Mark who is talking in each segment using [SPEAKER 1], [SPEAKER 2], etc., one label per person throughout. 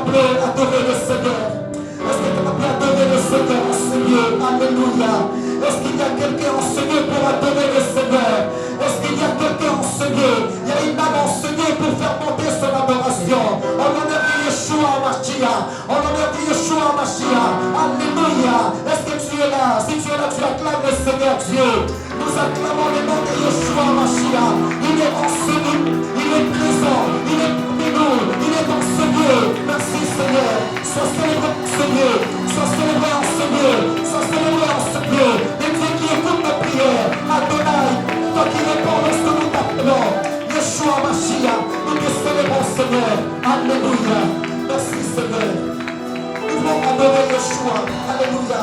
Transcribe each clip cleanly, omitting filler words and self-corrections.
[SPEAKER 1] capable d'adorer le Seigneur? Est-ce que tu es capable d'adorer le Seigneur en ce lieu? Alléluia. Est-ce qu'il y a quelqu'un en ce lieu pour adorer le Seigneur? Est-ce qu'il y a quelqu'un en ce lieu? Il y a une âme en ce lieu pour faire monter son adoration. En l'honneur de Yeshua Mashiach. En l'honneur de Yeshua Mashiach. Alléluia. Est-ce que tu es là? Si tu es là, tu acclames le Seigneur Dieu. Nous acclamons le nom de Yeshua Mashiach. Il est en ce lieu. Il est présent. Il est parmi nous. Il est dans ce lieu. Merci Seigneur. Sois célébré en ce lieu. Sois célébré en ce lieu. Sois célébré en ce lieu. Les dieux qui écoutent nos prières. Adonai, toi qui réponds lorsque nous t'appelons. Yeshua Mashiach, nous te célébrons Seigneur. Alléluia. Merci Seigneur. Nous voulons adorer Yeshua. Alléluia.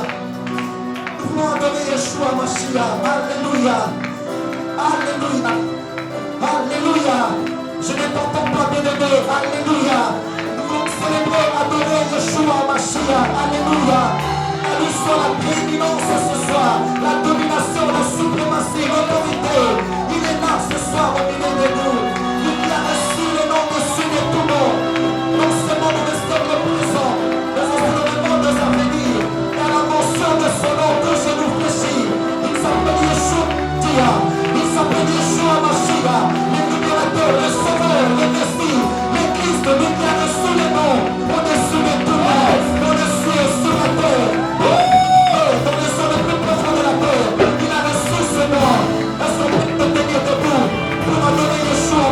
[SPEAKER 1] Nous voulons adorer Yeshua Mashiach. Alléluia. Alléluia. Alléluia. Je ne t'entends pas bien-aimé. Alléluia. Nous voulons célébrer, adorer Yeshua Mashiach. Alléluia. À lui soit la prééminence ce soir, la domination, la suprématie, l'autorité. Il est là ce soir au milieu de nous. Il qui a reçu le nom dessus de tout nom. Non seulement nous restons le présent, mais aussi dans le monde à venir. Et à la mention de son nom, deux genoux fléchis. Il s'appelle Yeshua Mashiach. Il s'appelle Yeshua Mashiach. Le libérateur, le sauveur, le Messie, le Christ, lui qui a reçu le nom au-dessus de tout nom, au-dessus et sur la terre. Dans les zones les plus profondes de la terre, il a reçu ce nom. Est-ce qu'on peut te tenir debout pour adorer Yeshua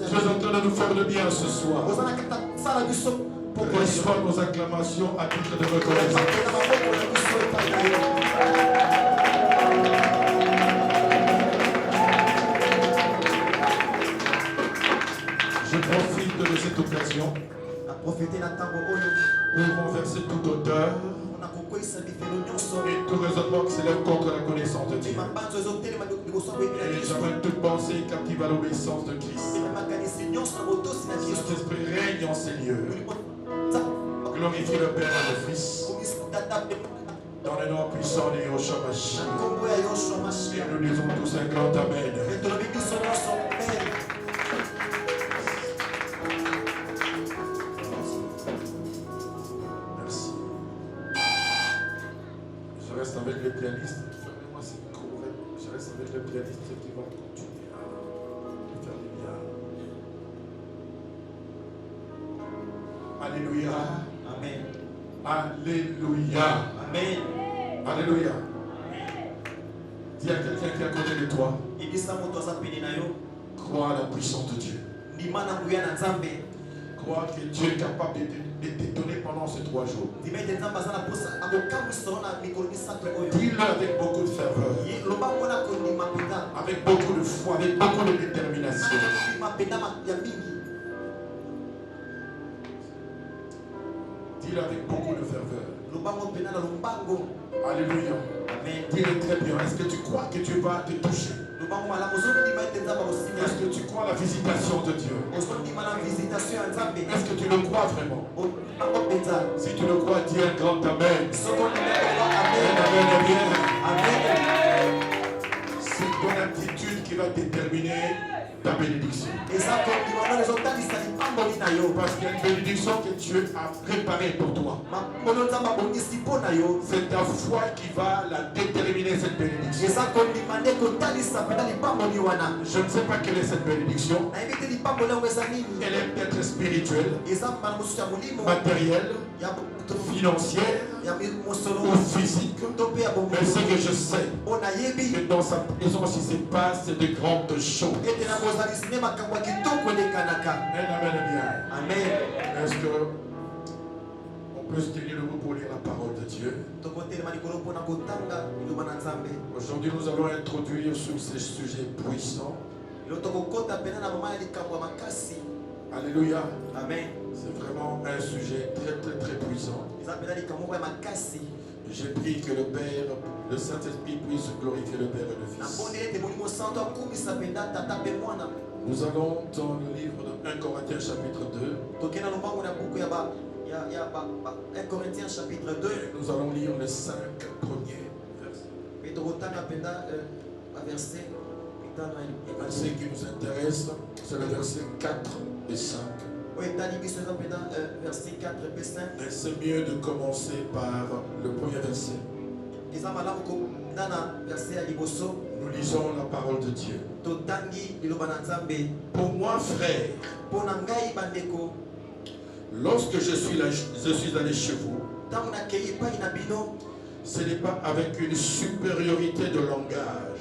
[SPEAKER 1] Tu es en train de nous faire le bien ce soir.
[SPEAKER 2] Reçois nos acclamations à titre de reconnaissance. Je profite de cette occasion pour renverser toute odeur et tout raisonnement qui s'élève contre la connaissance de Dieu. Et j'amène toute pensée captive à l'obéissance de Christ. Saint-Esprit règne en ces lieux. Glorifie le Père et le Fils. Dans le nom puissant de Yahushua Mashiach. Et nous disons tous un grand Amen. Merci. Je reste avec les pianistes. Fermez-moi cette cour. Je reste avec les pianistes qui vont continuer à faire du bien. Alléluia.
[SPEAKER 1] Amen.
[SPEAKER 2] Alléluia.
[SPEAKER 1] Amen.
[SPEAKER 2] Alléluia. Dis à quelqu'un qui est à côté de toi. Crois à la puissance de Dieu. Crois que Dieu est capable de t'étonner pendant ces 3 jours. Dis-le avec beaucoup de ferveur. Avec beaucoup de foi, avec beaucoup de détermination. Dis-le avec beaucoup de ferveur. Alléluia. Dis-le très bien. Est-ce que tu crois que Dieu va te toucher? Est-ce que tu crois à la visitation de Dieu? Est-ce que tu le crois vraiment? Si tu le crois, dis un grand Amen. C'est ton attitude qui va déterminer ta bénédiction. Parce qu'il y a une bénédiction que Dieu a préparée pour toi. C'est ta foi qui va la déterminer, cette bénédiction. Je ne sais pas quelle est cette bénédiction. Elle est peut-être spirituelle, matérielle, financière ou physique. Mais ce que je sais, que dans sa présence il se passe de grandes choses. Amen. Est-ce qu'on peut se tenir debout pour lire la parole de Dieu? Aujourd'hui nous allons introduire sur ces sujets puissants. Alléluia.
[SPEAKER 1] Amen.
[SPEAKER 2] C'est vraiment un sujet très très très puissant. J'ai prié que le Père, le Saint-Esprit puisse glorifier le Père et le Fils. Nous allons dans le livre de 1 Corinthiens chapitre 2.
[SPEAKER 1] 1 Corinthiens chapitre 2.
[SPEAKER 2] Nous allons lire les 5 premiers versets. Le verset qui nous intéresse, c'est le verset 4 et 5. Mais c'est mieux de commencer par le premier verset. Nous lisons la parole de Dieu. Pour moi, frère, lorsque je suis allé chez vous, ce n'est pas avec une supériorité de langage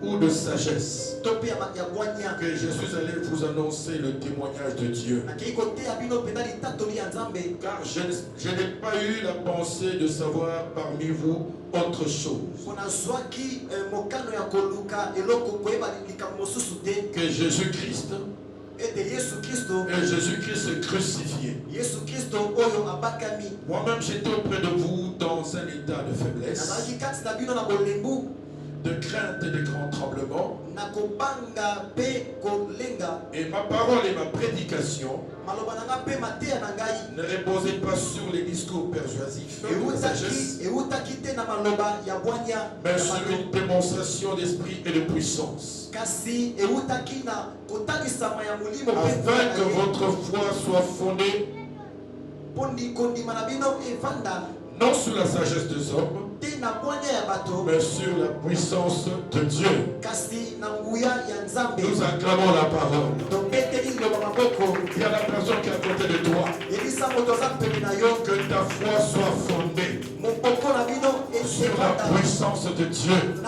[SPEAKER 2] ou de sagesse que je suis allé vous annoncer le témoignage de Dieu. Car je n'ai pas eu la pensée de savoir parmi vous autre chose que Jésus-Christ et Jésus-Christ crucifié. Moi-même j'étais auprès de vous dans un état de faiblesse, de crainte et de grand tremblement. Et ma parole et ma prédication ne reposaient pas sur les discours persuasifs de sagesse, mais sur une démonstration d'esprit et de puissance, afin que votre foi soit fondée non sur la sagesse des hommes, mais sur la puissance de Dieu. Nous acclamons la parole. Il y a la personne qui est à côté de toi. Que ta foi soit fondée sur la puissance de Dieu. Amen.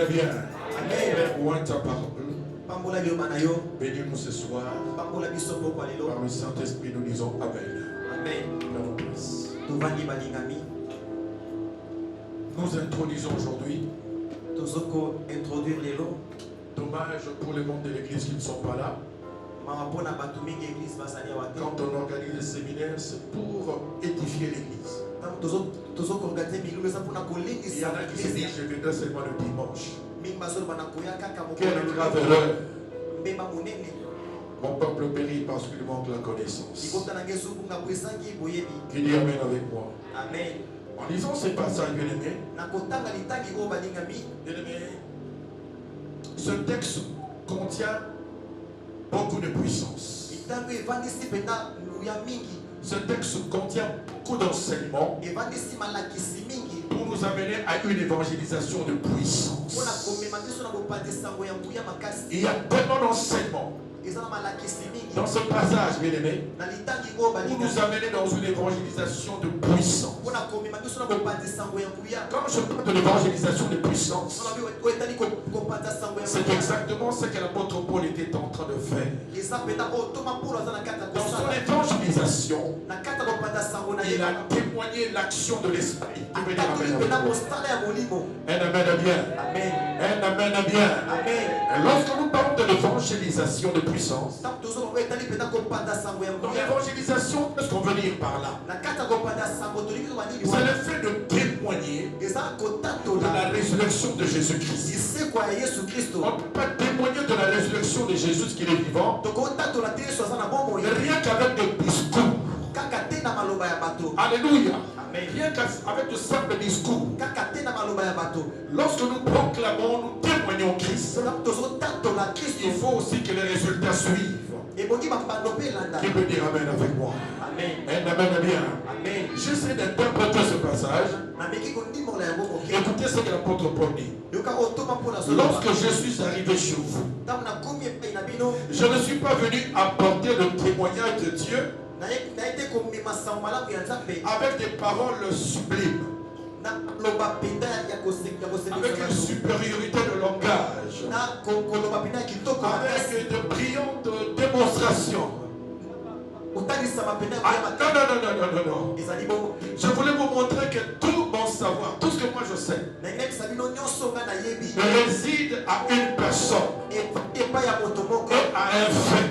[SPEAKER 2] Bien. Amen. Ta parole. Bénis-nous ce soir. Par le Saint-Esprit, nous disons Amen. Nous introduisons aujourd'hui. Dommage pour le monde de l'église qui ne sont pas là. Quand on organise des séminaires, c'est pour édifier l'église. Il y en a qui se disent je viendrai seulement le dimanche. Quelle grave erreur. Mon peuple périt parce qu'il manque la connaissance. Qui dit Amen avec moi?
[SPEAKER 1] Amen.
[SPEAKER 2] En lisant ces passages, bien-aimés, ce texte contient beaucoup de puissance. Ce texte contient beaucoup d'enseignements pour nous amener à une évangélisation de puissance. Il y a tellement d'enseignements dans ce passage, bien-aimé, pour nous amener dans une évangélisation de puissance. Quand je parle de l'évangélisation de puissance, c'est exactement ce que l'apôtre Paul était en train de faire. Dans son évangélisation, il a témoigné l'action de l'Esprit. Un amen bien. Un amen bien. Et lorsque nous parlons de l'évangélisation de puissance, dans l'évangélisation, qu'est-ce qu'on veut dire par là? C'est le fait de témoigner de la résurrection de Jésus-Christ. On ne peut pas témoigner de la résurrection de Jésus qu'il est vivant, rien qu'avec des discours. Alléluia. Rien qu'avec de simples discours. Lorsque nous proclamons, nous témoignons Christ, il faut aussi que les résultats suivent. Qui peut dire Amen avec moi? Amen. Amen bien. J'essaie d'interpréter ce passage. Écoutez ce que l'apôtre Paul dit. Lorsque je suis arrivé chez vous, je ne suis pas venu apporter le témoignage de Dieu avec des paroles sublimes, avec une supériorité de langage, avec de brillantes démonstrations. Non. Je voulais vous montrer que tout mon savoir, tout ce que moi je sais, réside à une personne et à un fait.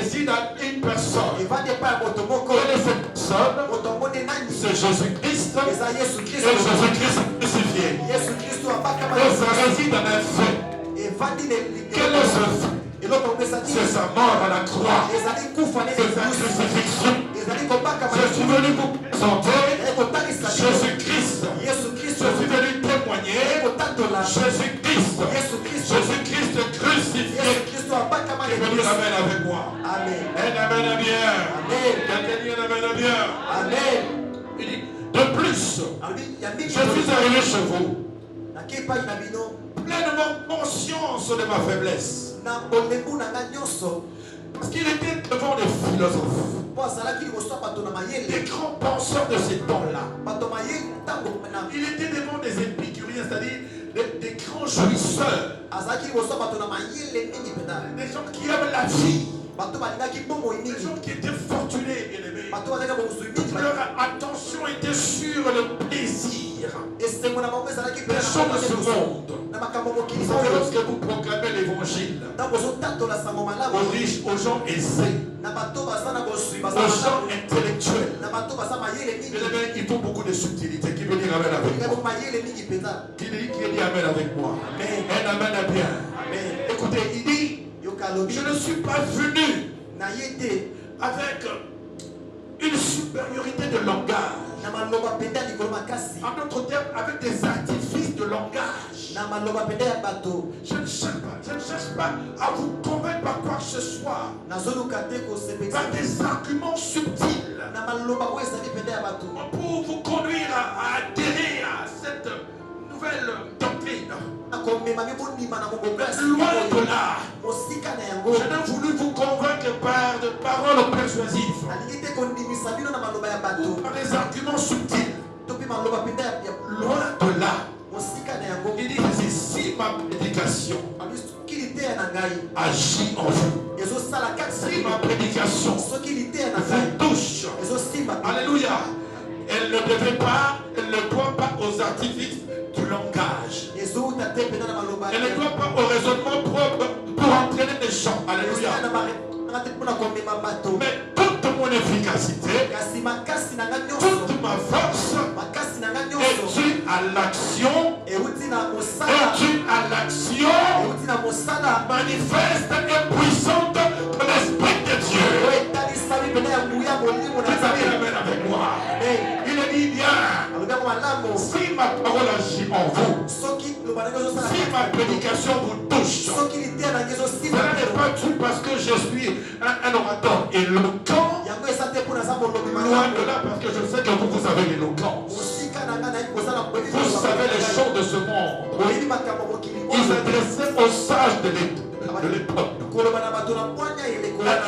[SPEAKER 2] Réside à une personne. Quelle est cette personne? C'est Jésus-Christ et Jésus-Christ crucifié. Et ça réside à un fait. Quel est ce fait? C'est sa mort à la croix. C'est sa crucifixion. Je suis venu vous présenter Jésus-Christ. Je suis venu témoigner Jésus-Christ. Jésus-Christ crucifié. Tu peux dire Amen avec moi. Amen. Amen bien. Quelqu'un dit Amen bien. Amen. Il dit, de plus, je suis arrivé chez vous pleinement conscience de ma faiblesse. Parce qu'il était devant des philosophes, des grands penseurs de ces temps-là. Il était devant des épicuriens, c'est-à-dire des grands jouisseurs, des gens qui aiment la vie, des gens qui étaient fortunés, bien-aimés. Toute leur attention était sur le plaisir des choses de ce monde. Vous savez, lorsque vous proclamez l'évangile aux riches, aux gens aisés, aux gens intellectuels, il faut beaucoup de subtilité. Qui veut dire Amen avec moi? Qui dit Amen avec moi? Un Amen bien. Écoutez, il dit, je ne suis pas venu avec une supériorité de langage. En d'autres termes, avec des artifices de langage. Je ne cherche pas à vous convaincre par quoi que ce soit, par des arguments subtils pour vous conduire à adhérer à cette nouvelle doctrine. Loin de là, je n'ai voulu vous convaincre par de paroles persuasives, par des arguments subtils. Loin de là, il dit c'est ici ma prédication. agit en vous. Si ma prédication vous touche, alléluia, elle ne doit pas aux artifices du langage. Elle ne doit pas au raisonnement propre pour entraîner des gens. Alléluia. Mais toute mon efficacité, toute ma force est due à l'action, manifeste et puissante de l'Esprit de Dieu. Amen avec moi. Il est dit bien, si ma parole agit en vous, si ma prédication vous touche, ce n'est pas tout parce que je suis un orateur éloquent, loin de là, parce que je sais que vous avez l'éloquence. Vous savez les choses de ce monde. Ils s'adressaient aux sages de l'époque.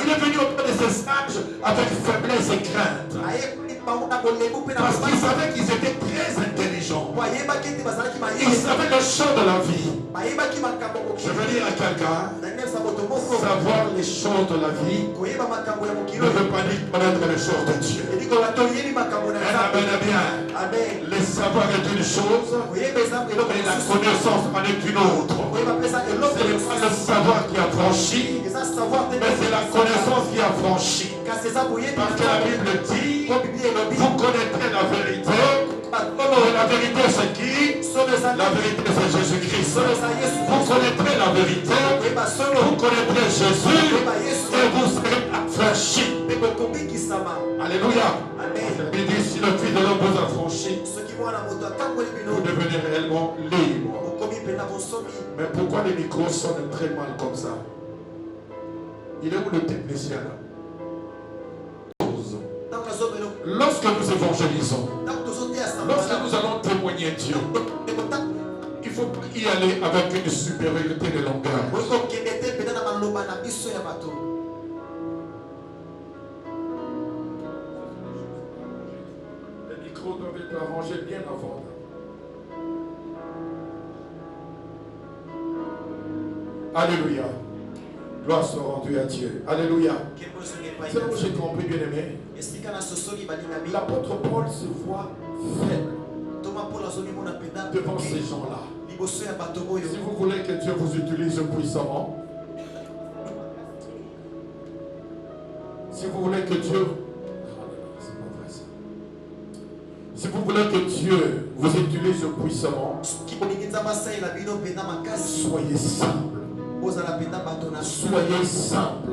[SPEAKER 2] Il est venu auprès de ces sages avec faiblesse et crainte. Parce qu'ils savaient qu'ils étaient très intelligents. Ils savaient le champ de la vie. Je veux dire à quelqu'un, savoir les choses de la vie ne veut pas dire connaître les choses de Dieu. Amen, bien. Le savoir est une chose, mais la connaissance en est une autre. Ce n'est pas le savoir qui a franchi, mais c'est la connaissance qui a franchi. Parce que la Bible dit, vous connaîtrez la vérité. La vérité c'est qui? La vérité c'est Jésus-Christ. Vous connaîtrez la vérité, vous connaîtrez Jésus et vous serez affranchis. Alléluia. Il dit si le Fils de l'homme vous affranchit, vous devenez réellement libre. Mais pourquoi les micros sonnent très mal comme ça? Il est où le technicien là? Lorsque nous évangélisons, lorsque nous allons témoigner Dieu, il faut pas y aller avec une supériorité de langage. Les micros doivent être arrangés bien avant. Alléluia. Gloire soit rendue à Dieu. Alléluia. C'est là où j'ai compris, bien aimé. L'apôtre Paul se voit faible devant ces gens-là. Si vous voulez que Dieu vous utilise puissamment, si vous voulez que Dieu, c'est pas vrai ça. Si vous voulez que Dieu vous utilise puissamment, soyez simple. Soyez simple.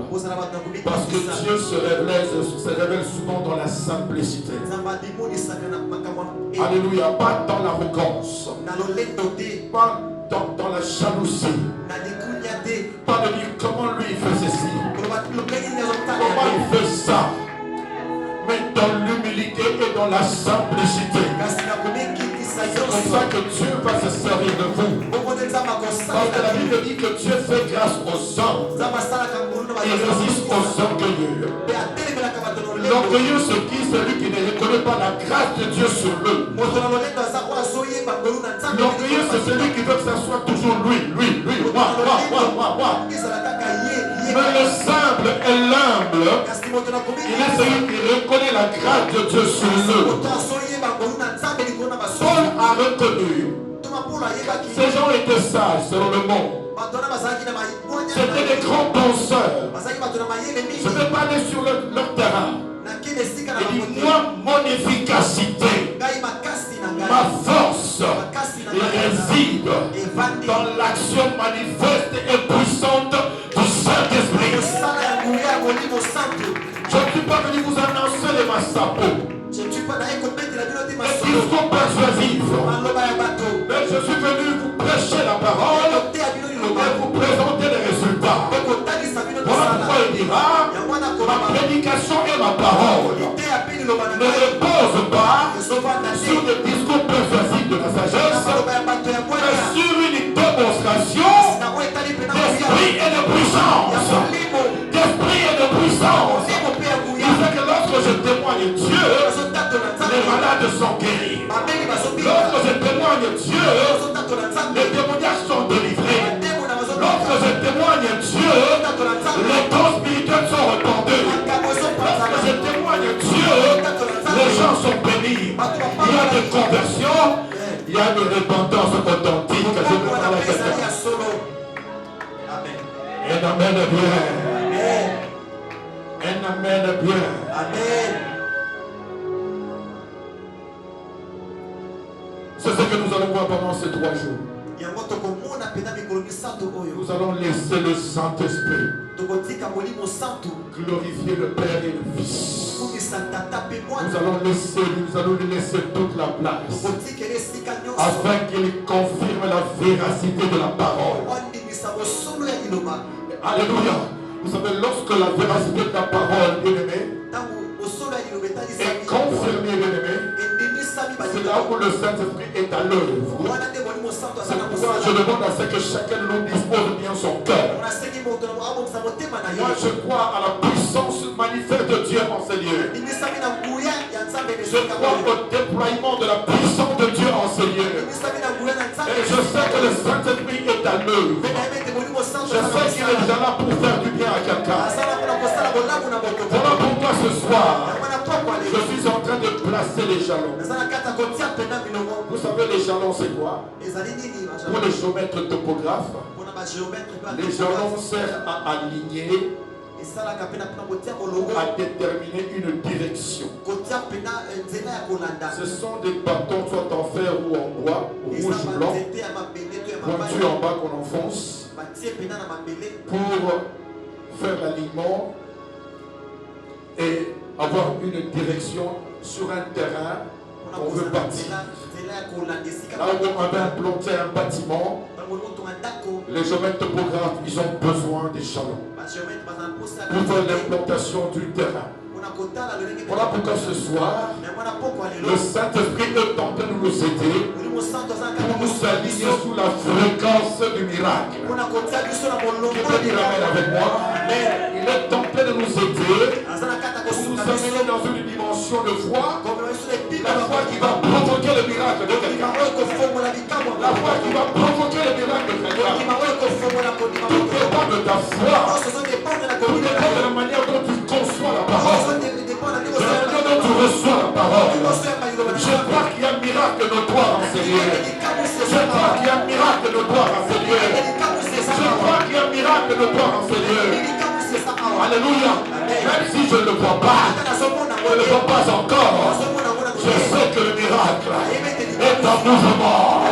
[SPEAKER 2] Parce que Dieu se révèle souvent dans la simplicité. Alléluia. Pas dans l'arrogance. Pas dans la jalousie. Pas de dire comment lui il fait ceci. Comment il fait ça. Mais dans l'humilité et dans la simplicité. C'est comme ça que Dieu va se servir de vous. Parce que la Bible dit que Dieu fait grâce aux hommes. Il résiste aux orgueilleux. L'orgueilleux, c'est qui? Celui qui ne reconnaît pas la grâce de Dieu sur eux. L'orgueilleux, c'est celui qui veut que ça soit toujours lui, moi. Mais le simple et l'humble, il est celui qui reconnaît la grâce de Dieu sur eux. Paul a reconnu. Ces gens étaient sages selon le monde. C'était des grands penseurs. Je ne vais pas aller sur leur terrain. Il dit, moi, mon efficacité, ma force, réside dans l'action manifeste et puissante du Saint-Esprit. Je ne suis pas venu vous annoncer les massapo. Ils sont persuasifs. Mais je suis venu vous prêcher la parole et vous présenter les résultats. Voilà pourquoi il dira, ma prédication et ma parole ne reposent pas sur des discours persuasifs de la sagesse, mais sur une démonstration d'esprit et de puissance. D'esprit et de puissance. Il fait que lorsque je témoigne Dieu, les malades sont guéris. Lorsque je témoigne Dieu, les témoignages sont délivrés. Lorsque je témoigne Dieu, de Dieu, les gens sont bénis. Il y a des conversions, il y a des repentances authentiques. Je peux parler à quelqu'un. Un amen bien. Un amen bien.
[SPEAKER 1] Amen.
[SPEAKER 2] C'est ce que nous allons voir pendant ces 3 jours. Nous allons laisser le Saint-Esprit glorifier le Père et le Fils. Nous allons lui laisser toute la place afin qu'il confirme la véracité de la parole. Alléluia. Vous savez, lorsque la véracité de la parole, bien-aimé, est confirmée, bien-aimé, c'est là où le Saint-Esprit est à l'œuvre. C'est pourquoi je demande à ce que chacun de nous dispose bien son cœur. Moi, je crois à la puissance manifeste de Dieu en ces lieux. Je crois au déploiement de la puissance de Dieu en ces lieux. Et je sais que le Saint-Esprit est à l'œuvre. Je sais qu'il est déjà là pour faire du bien à quelqu'un. Voilà pourquoi ce soir, je suis en train de placer les jalons. Vous savez, les jalons, c'est quoi? Pour les géomètres topographes, les jalons servent à aligner, à déterminer une direction. Ce sont des bâtons, soit en fer ou en bois, rouge ou blanc, pointus en bas qu'on enfonce, pour faire l'alignement et avoir une direction sur un terrain qu'on veut bâtir. Là où on va implanter un bâtiment, les géomètres topographes, ils ont besoin des jalons pour faire l'implantation du terrain. Voilà pourquoi ce soir, le Saint-Esprit est en train de nous aider pour nous aligner sous la fréquence du miracle. Qui peut dire amen avec moi? Il est en train de nous aider pour nous amener dans une dimension de foi, la foi qui va provoquer le miracle de quelqu'un, la foi qui va provoquer le miracle de quelqu'un. Tout dépend de ta foi, tout dépend de la manière dont tu conçois la parole, de la manière dont tu reçois la parole. Je crois qu'il y a un miracle notoire en ces lieux. Je crois qu'il y a un miracle notoire en ces lieux. Je crois qu'il y a un miracle notoire en ces lieux. Alléluia. Même si je ne le vois pas, je ne le vois pas encore, je sais que le miracle est en mouvement.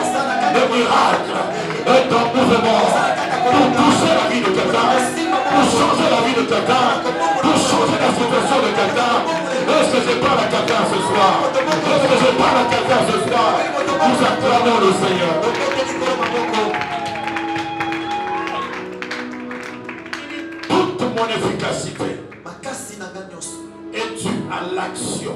[SPEAKER 2] Le miracle est en mouvement pour toucher la vie de quelqu'un, pour changer la vie de quelqu'un, pour changer la situation de quelqu'un. Est-ce que je parle à quelqu'un ce soir? Est-ce que je parle à quelqu'un ce soir? Nous acclamons le Seigneur. Toute mon efficacité est due à l'action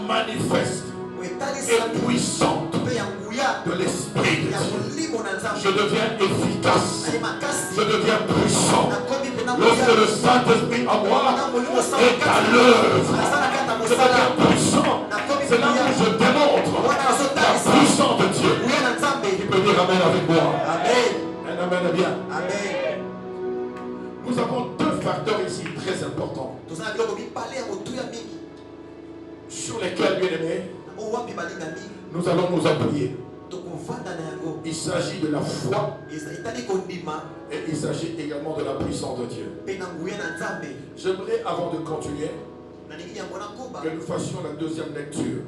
[SPEAKER 2] manifeste et puissante de l'Esprit de Dieu. Je deviens efficace, je deviens puissant lorsque le Saint-Esprit en moi est à l'œuvre. Je deviens puissant. C'est là où je démontre la puissance de Dieu. Il peut dire amen avec moi. Un amen bien. Nous avons 2 facteurs ici très importants sur lesquels, bien aimés, nous allons nous appuyer. Il s'agit de la foi et il s'agit également de la puissance de Dieu. J'aimerais, avant de continuer, que nous fassions la 2e lecture.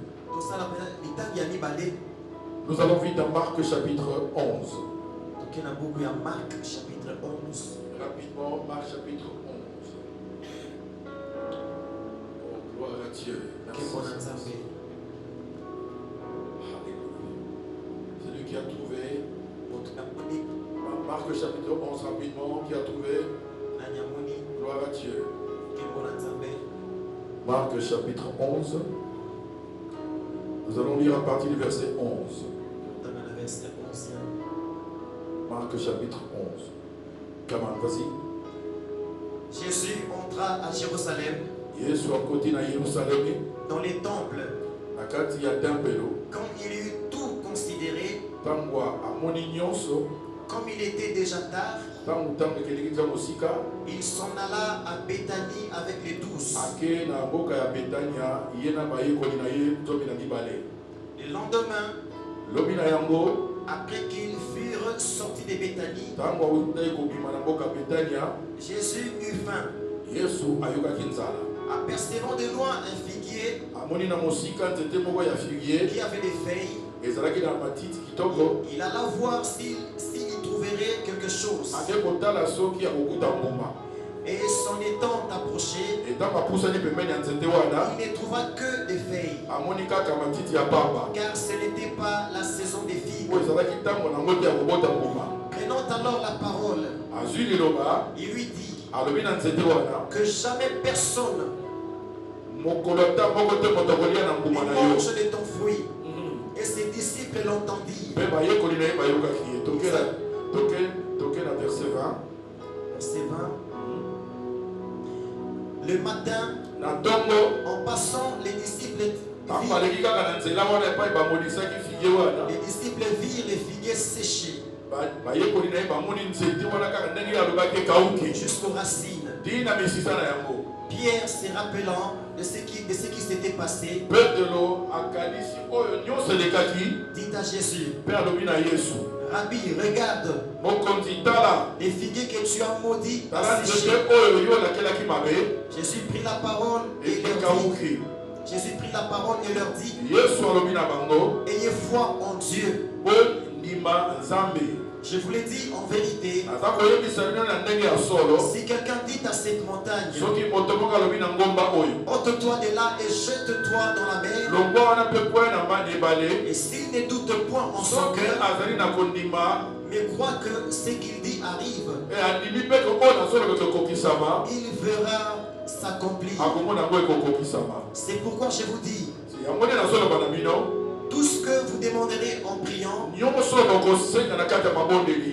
[SPEAKER 2] Nous allons vite dans Marc chapitre 11. Rapidement, Marc chapitre 11. Oh, gloire à Dieu. Merci. Celui qui a trouvé Marc chapitre 11 rapidement, qui a trouvé? Gloire à Dieu. Marc chapitre 11. Nous allons lire à partir du verset 11. Marc chapitre 11. Comment, vas-y.
[SPEAKER 1] Jésus entra à Jérusalem. Dans les temples. Quand il eut tout considéré, comme il était déjà tard,
[SPEAKER 3] Il s'en alla à Béthanie avec les 12. Le lendemain, après qu'ils furent sortis de Béthanie, Jésus eut faim. Apercevant de loin un figuier qui avait des feuilles, il alla voir s'il y trouverait quelque chose. Et s'en étant approché, il ne trouva que des feuilles, car ce n'était pas la saison des figues. Prenant alors la parole, il lui dit que jamais personne ne mange de ton fruit. Et ses disciples l'entendirent. Verset 20. Le matin, en passant, les disciples virent les figuiers séchés jusqu'aux racines. Pierre, se rappelant de ce qui s'était passé, dit à Jésus, Rabbi, regarde, les figuiers que tu as maudits à sécher. Jésus prit la parole et leur dit, ayez foi en Dieu. Je vous l'ai dit en vérité, si quelqu'un dit à cette montagne, ôte-toi de là et jette-toi dans la mer, et s'il ne doute point en son cœur, mais croit que ce qu'il dit arrive, il verra s'accomplir. C'est pourquoi je vous dis, tout ce que vous demanderez en priant,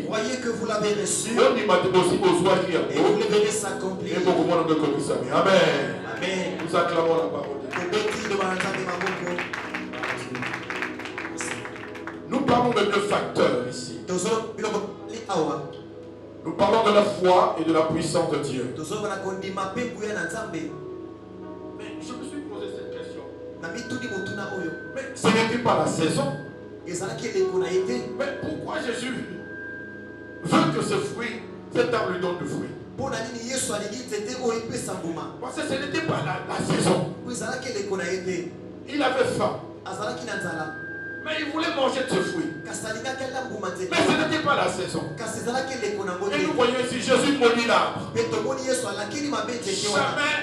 [SPEAKER 3] croyez que vous l'avez reçu et vous le verrez s'accomplir.
[SPEAKER 2] Amen.
[SPEAKER 3] Amen.
[SPEAKER 2] Nous acclamons la parole de Dieu. Nous parlons de deux facteurs ici. Nous parlons de la foi et de la puissance de Dieu. Mais je me suis posé cette question. Mais ce n'était pas la saison. Mais pourquoi Jésus veut que ce fruit, cet arbre lui donne du fruit? Parce que ce n'était pas la saison. Il avait faim. Mais il voulait manger de ce fruit. Mais ce n'était pas la saison. Et nous voyons ici Jésus maudit l'arbre. Jamais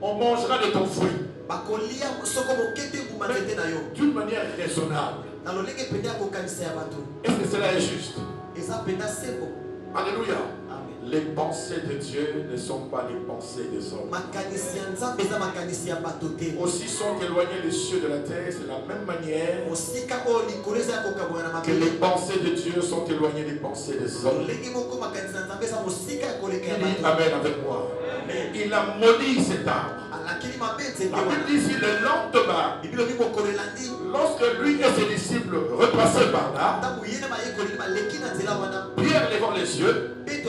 [SPEAKER 2] on mangera de ton fruit. D'une manière raisonnable. Est-ce que cela est juste? Alléluia. Les pensées de Dieu ne sont pas les pensées des hommes. Aussi sont éloignés les cieux de la terre, c'est la même manière que les pensées de Dieu sont éloignées des pensées des hommes. Amen avec moi. Il a maudit cet arbre. La Bible dit ici le lendemain, lorsque lui et ses disciples repassaient par là, Pierre levant les yeux, et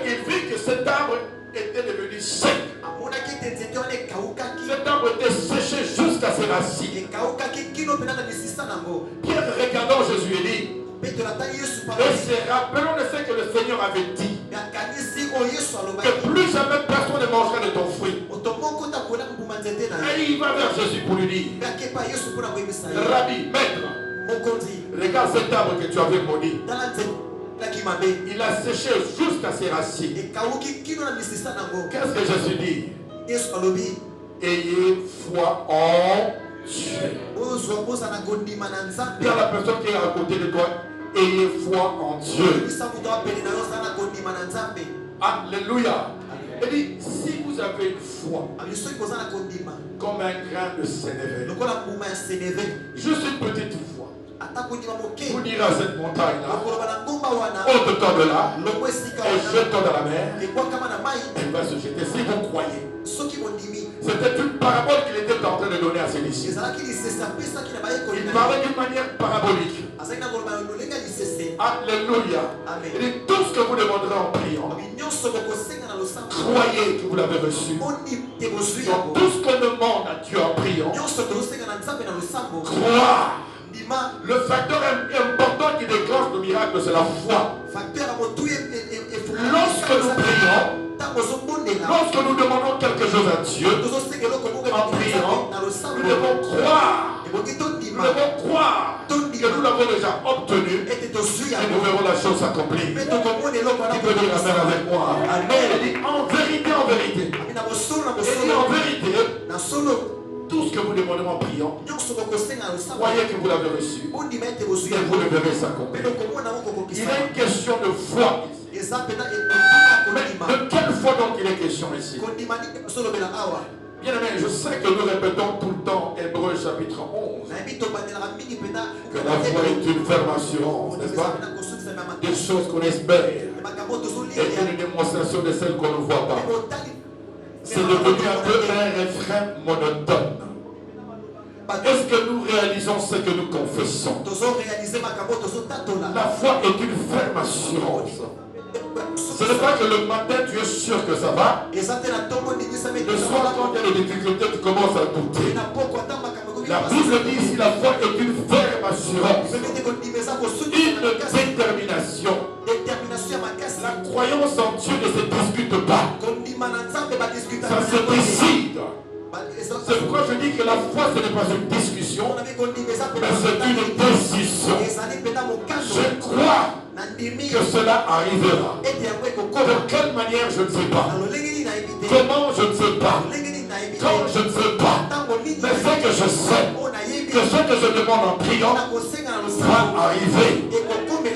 [SPEAKER 2] il vit que cet arbre était devenu sec. Cet arbre était séché jusqu'à ses racines. Pierre regardant Jésus et dit, et se rappelant de ce que le Seigneur avait dit, que plus jamais personne ne mangera de ton fruit. Et il va vers Jésus pour lui dire, Rabbi, maître, regarde cet arbre que tu avais maudit. Il a séché jusqu'à ses racines. Qu'est-ce que Jésus dit? Ayez foi en Dieu. Dis à la personne qui est à côté de toi, ayez foi en Dieu. Alléluia. Il dit, si vous avez une foi comme un grain de sénévé, juste une petite foi, vous direz à cette montagne-là, ôte-toi de là, et jette-toi dans la mer, elle va se jeter. Si vous croyez. C'était une parabole qu'il était en train de donner à ses disciples. Il parlait d'une manière parabolique. Alléluia. Il dit, tout ce que vous demanderez en priant, croyez que vous l'avez reçu. Donc tout ce qu'on demande à Dieu en priant, croire. Le facteur important qui déclenche le miracle, c'est la foi. Lorsque nous prions, lorsque nous demandons quelque chose à Dieu, en priant, nous devons croire. Nous devons croire que nous l'avons déjà obtenu et nous verrons la chose s'accomplir. Qui peut dire amen avec moi? Amen. Il dit en vérité, en vérité. Il dit en vérité, tout ce que vous demandez en priant, croyez que vous l'avez reçu et vous le verrez s'accomplir. Il est une question de foi ici. Mais de quelle foi donc il est question ici? Bien aimé, je sais que nous répétons tout le temps Hébreux chapitre 11. Que la foi est une ferme assurance, n'est-ce pas? Des choses qu'on espère et une démonstration de celles qu'on ne voit pas. C'est devenu un peu un refrain monotone. Est-ce que nous réalisons ce que nous confessons? La foi est une ferme assurance. Ce n'est pas que le matin tu es sûr que ça va. Le soir quand il y a des difficultés tu commences à douter. La Bible dit ici la foi est une ferme assurance. Une détermination. La croyance en Dieu ne se discute pas. Ça se décide. C'est pourquoi je dis que la foi ce n'est pas une discussion, mais c'est une décision. Je crois que cela arrivera. De quelle manière je ne sais pas. Comment je ne sais pas. Quand je ne sais pas. Mais ce que je sais, que ce que je demande en priant va arriver.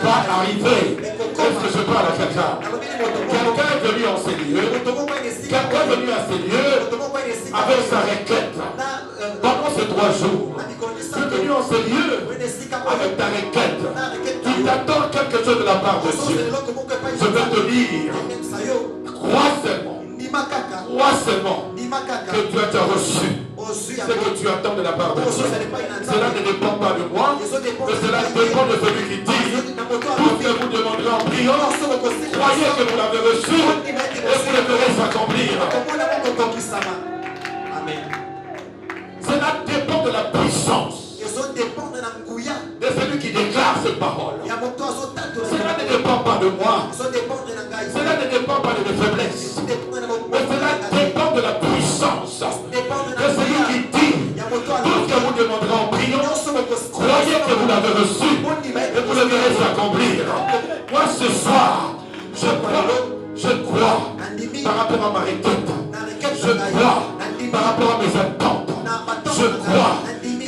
[SPEAKER 2] Va arriver. Est-ce que je parle à quelqu'un? Quelqu'un est venu en ces lieux. Quelqu'un est venu à ces lieux avec sa requête. Pendant ces 3 jours, tu es venu en ces lieux avec ta requête. Tu t'attends quelque chose de la part de Dieu. Je vais te dire, crois seulement que tu as déjà reçu ce que tu attends de la part de Dieu. Cela ne dépend pas de moi, mais cela dépend de celui qui dit tout ce que vous demanderez en priant, croyez que vous l'avez reçu et vous le verrez s'accomplir. Cela dépend de la puissance de celui qui déclare cette parole. Cela ne dépend pas de moi. Cela ne dépend pas de mes faiblesses. Mais cela dépend de la puissance de celui qui dit tout ce que vous demanderez en priant, croyez que vous l'avez reçu et vous le verrez s'accomplir. Moi ce soir, je crois par rapport à ma requête. Je crois par rapport à mes attentes. Je crois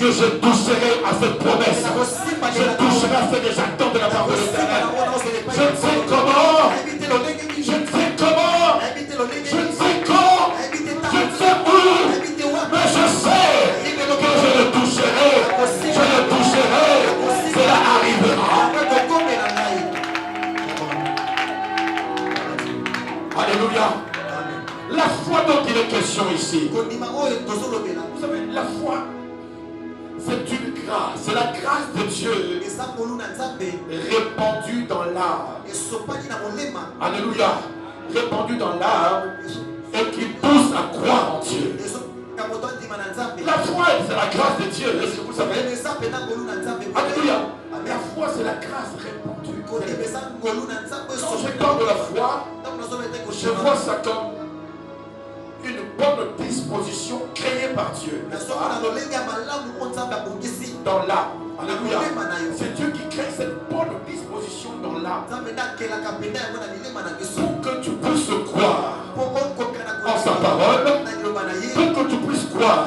[SPEAKER 2] que je toucherai à cette promesse. Je toucherai à ce que j'attends de la part de l'Éternel. Je ne sais comment. Je ne sais comment. Je ne sais quand. Je ne sais où. Mais je sais que je le toucherai. Je le toucherai. Cela arrivera. Alléluia. La foi dont il est question ici. Vous savez, la foi, c'est une grâce. C'est la grâce de Dieu répandue dans l'âme. Alléluia. Répandue dans l'âme et qui pousse à croire en Dieu. La foi, c'est la grâce de Dieu. Est-ce que vous savez? Alléluia. La foi, c'est la grâce répandue. Quand je parle de la foi, je vois ça comme une bonne disposition créée par Dieu. Dans l'âme. Alléluia. C'est Dieu qui crée cette bonne disposition dans l'âme. Pour que tu puisses croire en sa parole, pour que tu puisses croire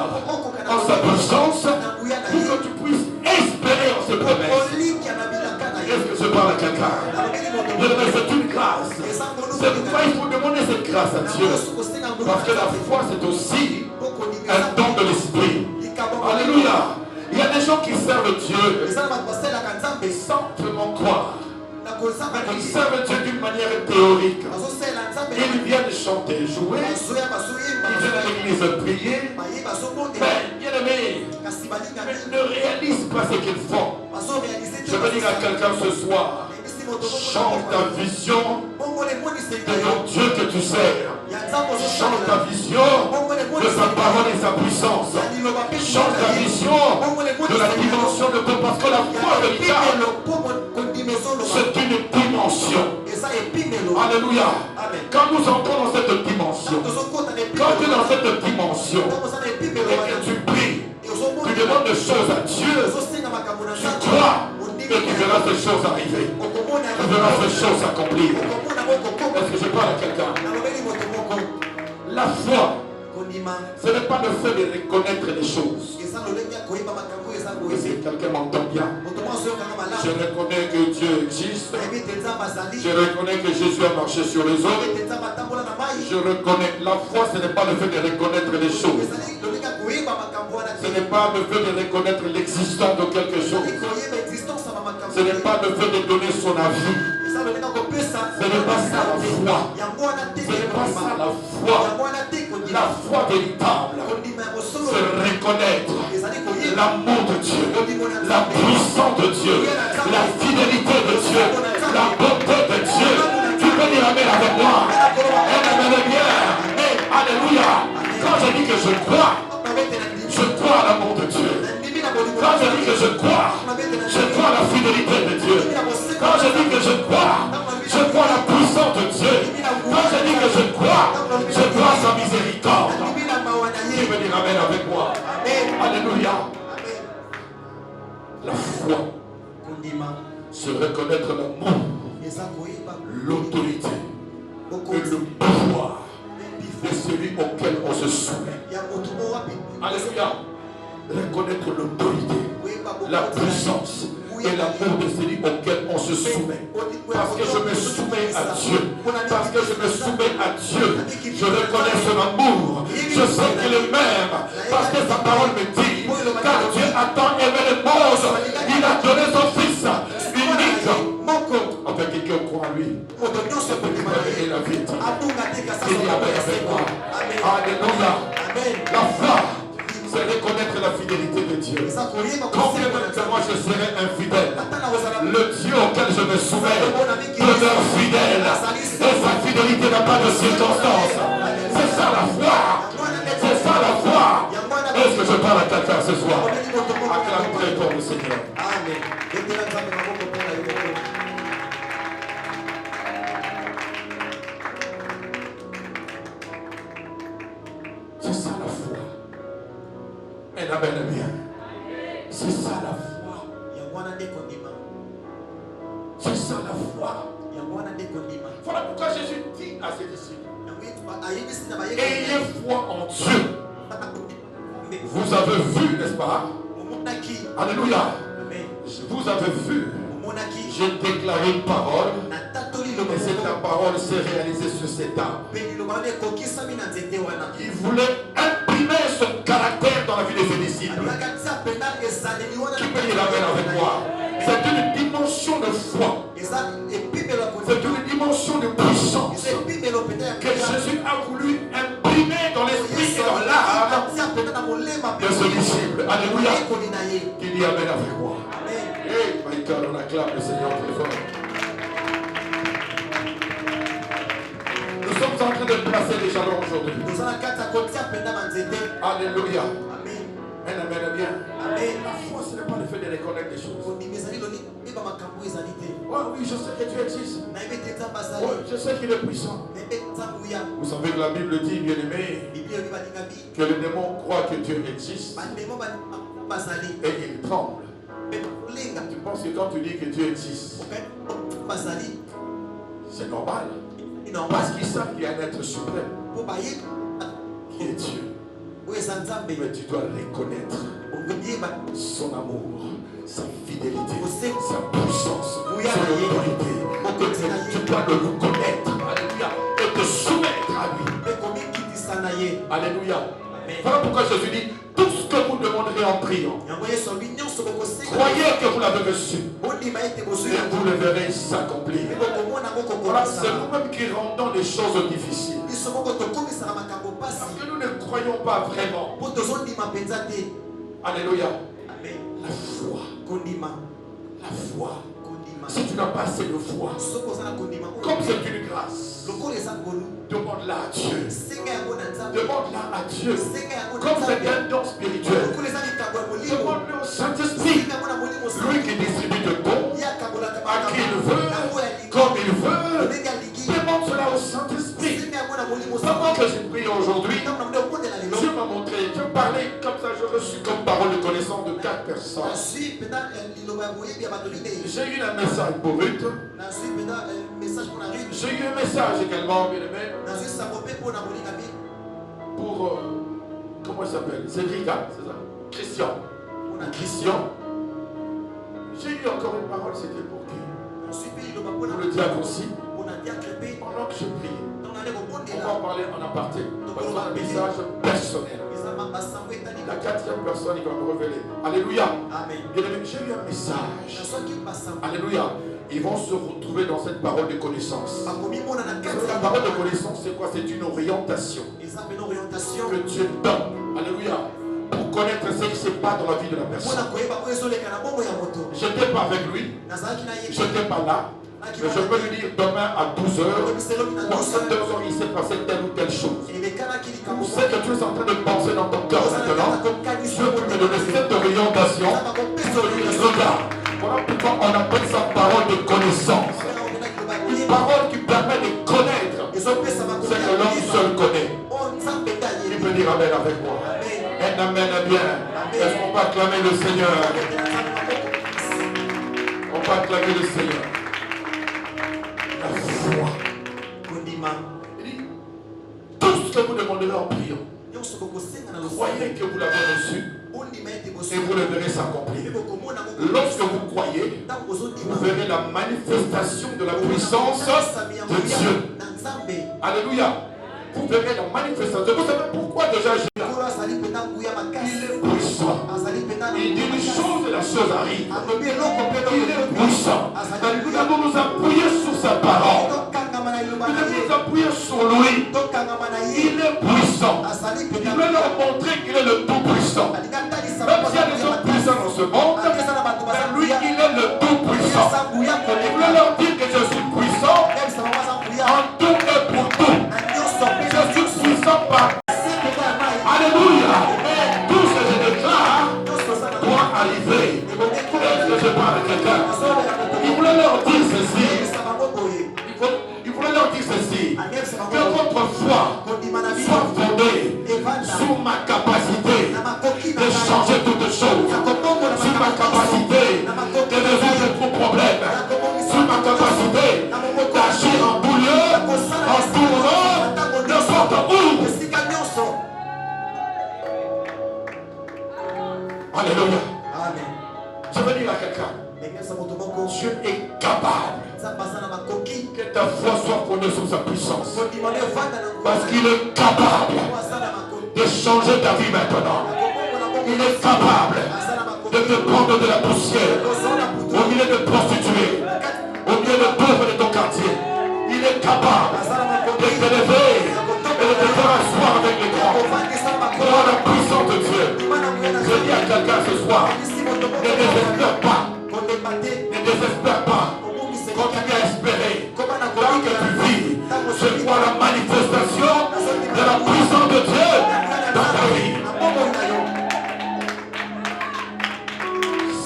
[SPEAKER 2] en sa puissance, pour que tu puisses espérer en ses promesses. Est-ce que je parle à quelqu'un? C'est une grâce. C'est pourquoi il faut demander cette grâce à Dieu. Parce que la foi, c'est aussi un don de l'esprit. Alléluia. Il y a des gens qui servent Dieu simplement croire. Ils servent Dieu d'une manière théorique. Ils viennent chanter, jouer. Ils viennent à l'église prier. Mais bien aimés, ils ne réalisent pas ce qu'ils font. Je veux dire à quelqu'un ce soir,
[SPEAKER 3] Change ta vision de ton Dieu que tu sers. Change ta vision de sa parole et sa puissance. Change ta vision de la dimension de ton, parce que la foi véritable, c'est une dimension. Alléluia. Quand nous entrons dans cette dimension, quand tu es dans cette dimension et que tu pries, tu demandes des choses à Dieu, tu crois que tu verras ces choses arriver. Tu verras ces choses s'accomplir. Est-ce que je parle à quelqu'un? La foi, ce n'est pas le fait de reconnaître les choses. Quelqu'un m'entend bien. Je reconnais que Dieu existe. Je reconnais que Jésus a marché sur les eaux. Je reconnais. La foi, ce n'est pas le fait de reconnaître les choses. Ce n'est pas le fait de reconnaître l'existence de quelque chose. Ce n'est pas le fait de donner son avis. Ce n'est pas ça la foi. Ce n'est pas ça la foi. La foi véritable, c'est reconnaître l'amour de Dieu, la puissance de Dieu, la fidélité de Dieu, la bonté de Dieu. Tu peux dire amen avec moi. Amen bien. Alléluia. Quand je dis que je crois à l'amour de Dieu. Quand je dis que je crois à la fidélité de Dieu. Quand je dis que je crois à la puissance de Dieu. Quand je dis que je crois à sa miséricorde. Qui veut dire amen avec moi? Alléluia. La foi, c'est reconnaître l'amour, l'autorité et le pouvoir de celui auquel on se soumet. Alléluia. Reconnaître l'autorité, la puissance et l'amour de celui auquel on se soumet. Parce que je me soumets à Dieu. Parce que je me soumets à Dieu. Je reconnais son amour. Je sais qu'il est même. Parce que sa parole me dit, car Dieu a tant aimé le monde, il a donné son fils unique. Enfin, quelqu'un croit en lui. Et la vie. Il y avait avec moi. Alléluia. La foi, c'est reconnaître la fidélité de Dieu. Combien de moi je serai infidèle, le Dieu auquel je me soumets demeure fidèle. Et sa fidélité n'a pas de circonstance. C'est ça la foi. C'est ça la foi. Est-ce que je parle à quelqu'un ce soir? Acclame très fort le Seigneur. Amen. C'est ça la foi. Et la belle bien. C'est ça la foi. C'est ça la foi. Voilà pourquoi Jésus dit à ses disciples, ayez foi en Dieu. Vous avez vu, n'est-ce pas? Alléluia. Vous avez vu. J'ai déclaré une parole. Et cette parole s'est réalisée sur cet arbre. Il voulait imprimer son caractère dans la vie de ses disciples. Qui peut dire amen avec moi? C'est une dimension de foi. C'est une dimension de puissance que Jésus a voulu imprimer dans l'esprit et dans l'âme de ce disciple. Alléluia. Qui dit amen avec moi? Hey, Michael, on acclame le Seigneur très fort. Nous sommes en train de placer les jalons aujourd'hui. Alléluia. Amen, amen, bien. La foi, ce n'est pas le fait de reconnaître des choses. Oh, oui, je sais que Dieu existe. Oh, je sais qu'il est puissant. Vous savez que la Bible dit, bien aimé, que les démons croient que Dieu existe et ils tremblent. Tu penses que quand tu dis que Dieu existe, c'est normal. Parce qu'ils savent qu'il y a un être suprême qui est Dieu. Mais tu dois reconnaître son amour, sa fidélité, sa puissance, son autorité. Tu dois le reconnaître. Alléluia. Et te soumettre à lui. Alléluia. Voilà pourquoi Jésus dit, tout ce que vous demanderez en priant, croyez que vous l'avez reçu et vous le verrez s'accomplir. Voilà, c'est nous-mêmes qui rendons les choses difficiles. Parce que nous ne croyons pas vraiment. Alléluia. La foi. La foi. Si tu n'as pas assez de foi, comme c'est une grâce, demande-la à Dieu. Demande-la à Dieu. Comme c'est un don spirituel, demande-le au Saint-Esprit. Lui qui distribue de dons à qui il veut, comme il veut. Demande cela au Saint-Esprit. Pendant que j'ai prié aujourd'hui, Dieu m'a montré, Dieu parlait comme ça, je reçus comme parole de connaissance de 4 personnes. J'ai eu un message pour Ruth. J'ai eu un message également, bien aimé, pour, comment il s'appelle? Cédric, hein, c'est ça? Christian. Christian. J'ai eu encore une parole, c'était pour qui? Pour le diable aussi. Pendant que je prie, on va en parler en aparté. Parce qu'on a un message personnel. La 4e personne, il va me révéler. Alléluia. Bien aimé, j'ai eu un message. Alléluia. Ils vont se retrouver dans cette parole de connaissance. La parole de connaissance, c'est quoi? C'est une orientation que Dieu donne. Alléluia. Pour connaître ce qui se passe dans la vie de la personne. Je n'étais pas avec lui. Je n'étais pas là. Mais je peux lui dire demain à 12h, ou à 7h, il s'est passé telle ou telle chose. Vous savez que tu es en train de penser dans ton cœur maintenant. Dieu peut me donner cette orientation pour lui regarde. Voilà pourquoi on appelle ça parole de connaissance. Une parole qui permet de connaître ce que l'homme seul connaît. Il peut dire amen avec moi. Un amen bien. Est-ce qu'on va acclamer le Seigneur? On va acclamer le Seigneur. La foi. Tout ce que vous demanderez en priant, croyez que vous l'avez reçu et vous le verrez s'accomplir. Lorsque vous croyez, vous verrez la manifestation de la puissance de Dieu. Alléluia. Vous verrez la manifestation. Vous savez pourquoi déjà Jésus? Il est puissant. Il dit une chose et la chose arrive. Il est puissant. Nous devons nous appuyer sur sa parole. Nous devons nous appuyer sur lui. Il est puissant. Il veut leur montrer qu'il est le tout-puissant. Même s'il y a des hommes puissants dans ce monde, mais lui, il est le tout-puissant. Il veut leur dire que je suis puissant en tout et pour tout. Je suis puissant par. Alléluia. Tout ce que je déclare doit arriver. Est-ce que je parle à quelqu'un? Il voulait leur dire ceci. Il voulait leur dire ceci. Que votre foi soit fondée sur ma capacité de changer toutes choses. Sur ma capacité de résoudre vos problèmes. Sur ma capacité d'agir en tout lieu, en tout monde, n'importe où. Alléluia. Je veux dire à quelqu'un, Dieu est capable que ta foi soit fondée sur sa puissance. Parce qu'il est capable de changer ta vie maintenant. Il est capable de te prendre de la poussière au milieu de prostituées, au milieu de pauvres de ton quartier. Il est capable de t'élever et de te faire asseoir avec les grands. Crois la puissance de Dieu. Je dis à quelqu'un ce soir, ne désespère pas. Ne désespère pas. Continue à espérer. Tant que tu vis, je vois la manifestation de la puissance de Dieu dans ta vie.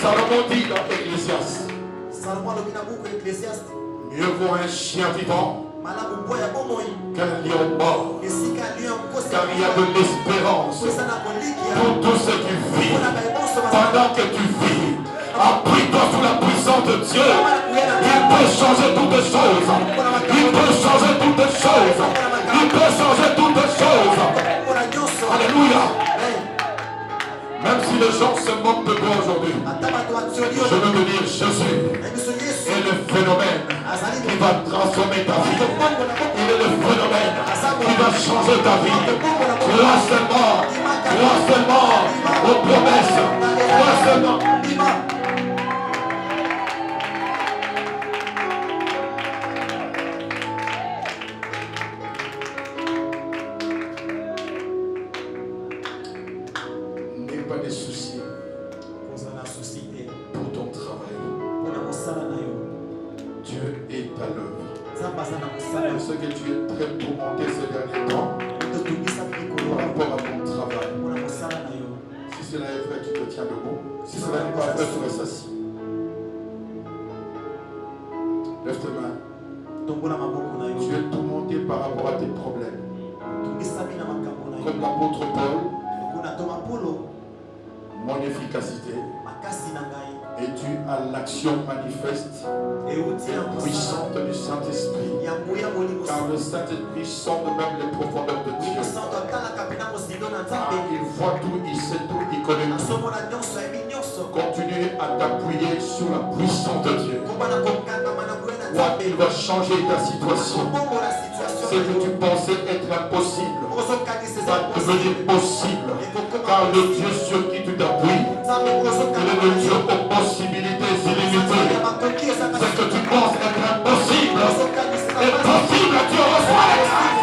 [SPEAKER 3] Salomon dit dans Ecclésiaste, mieux vaut un chien vivant qu'un lion mort. Car il y a de l'espérance pour tous ceux qui vivent. Pendant que tu vis, appuie-toi sur la puissance de Dieu. Il peut changer toutes les choses. Il peut changer toutes les choses. Il peut changer toutes les choses. Alléluia. Même si les gens se moquent de toi aujourd'hui, je veux te dire Jésus est le phénomène qui va transformer ta vie. Il est le phénomène qui va changer ta vie. Crois seulement aux promesses. Crois seulement. N'aie pas de soucis pour ton travail. surmonter ces derniers temps par rapport à ton travail. Si cela est vrai, tu te tiens debout. Si cela n'est pas vrai, tu restes assis. Lève tes mains. Tu es tourmenté par rapport à tes problèmes. Comme l'apôtre Paul, mon efficacité est due à l'action manifeste et puissante du Saint-Esprit. Car le Saint-Esprit sonde même les profondeurs de Dieu. Il voit tout, il sait tout, il connaît tout. Continue à t'appuyer sur la puissance de Dieu. Il va changer ta situation. Ce que tu pensais être impossible va devenir possible. Car le Dieu sur qui tu t'appuies, il est le Dieu aux possibilités illimitées. Ce que tu penses être impossible est possible. Dieu reçoit la grâce.